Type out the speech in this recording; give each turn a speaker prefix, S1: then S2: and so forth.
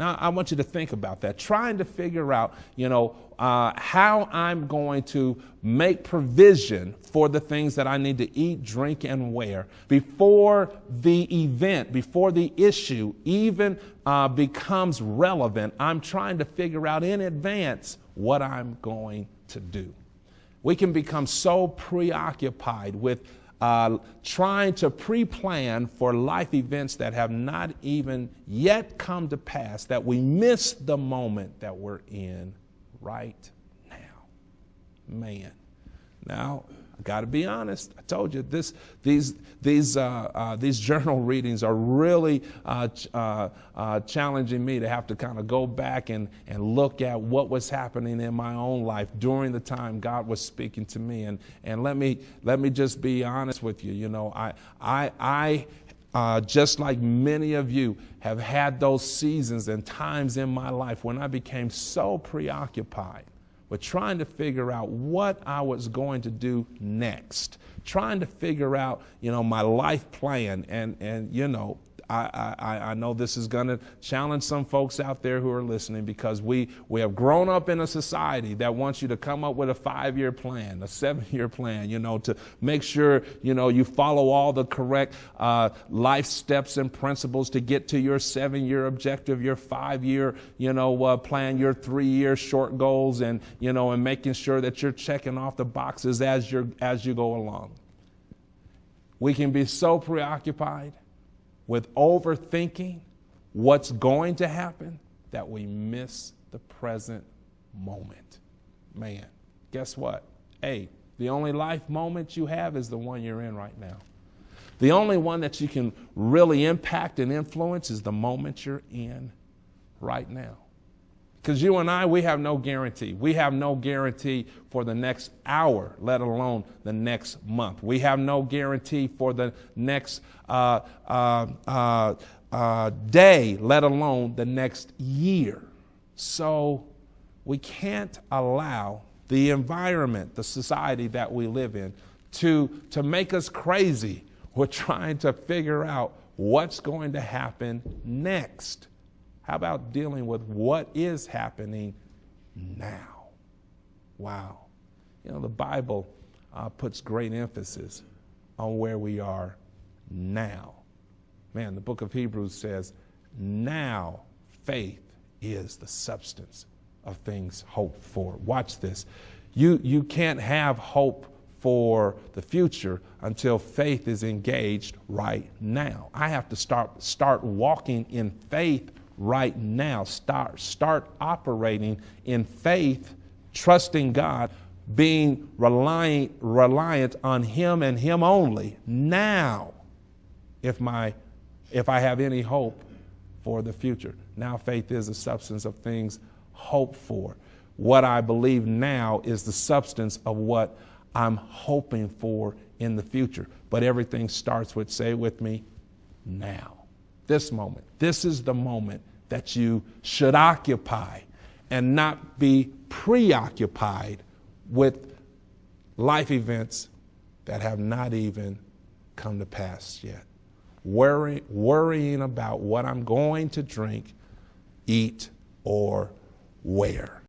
S1: Now, I want you to think about that, trying to figure out, how I'm going to make provision for the things that I need to eat, drink, and wear before the event, before the issue even becomes relevant. I'm trying to figure out in advance what I'm going to do. We can become so preoccupied with trying to pre-plan for life events that have not even yet come to pass, that we miss the moment that we're in right now. Man. Now, I got to be honest. I told you these journal readings are really challenging me to have to kind of go back and look at what was happening in my own life during the time God was speaking to me. And let me just be honest with you. I just like many of you have had those seasons and times in my life when I became so preoccupied with trying to figure out what I was going to do next, trying to figure out, my life plan. And I know this is going to challenge some folks out there who are listening, because we have grown up in a society that wants you to come up with a 5-year plan, a 7-year plan, to make sure, you follow all the correct life steps and principles to get to your 7-year objective, your 5-year, plan, your 3-year short goals, and making sure that you're checking off the boxes as you go along. We can be so preoccupied with overthinking what's going to happen that we miss the present moment. Man, guess what? Hey, the only life moment you have is the one you're in right now. The only one that you can really impact and influence is the moment you're in right now. Because you and I, we have no guarantee. We have no guarantee for the next hour, let alone the next month. We have no guarantee for the next day, let alone the next year. So we can't allow the environment, the society that we live in, to make us crazy with trying to figure out what's going to happen next. How about dealing with what is happening now? Wow. The Bible puts great emphasis on where we are now. Man, the book of Hebrews says, now faith is the substance of things hoped for. Watch this. You can't have hope for the future until faith is engaged right now. I have to start walking in faith right now. Start operating in faith, trusting God, being reliant on Him and Him only now, if I have any hope for the future. Now faith is the substance of things hoped for. What I believe now is the substance of what I'm hoping for in the future. But everything starts with, say it with me, now. This moment. This is the moment that you should occupy and not be preoccupied with life events that have not even come to pass yet. Worrying about what I'm going to drink, eat, or wear.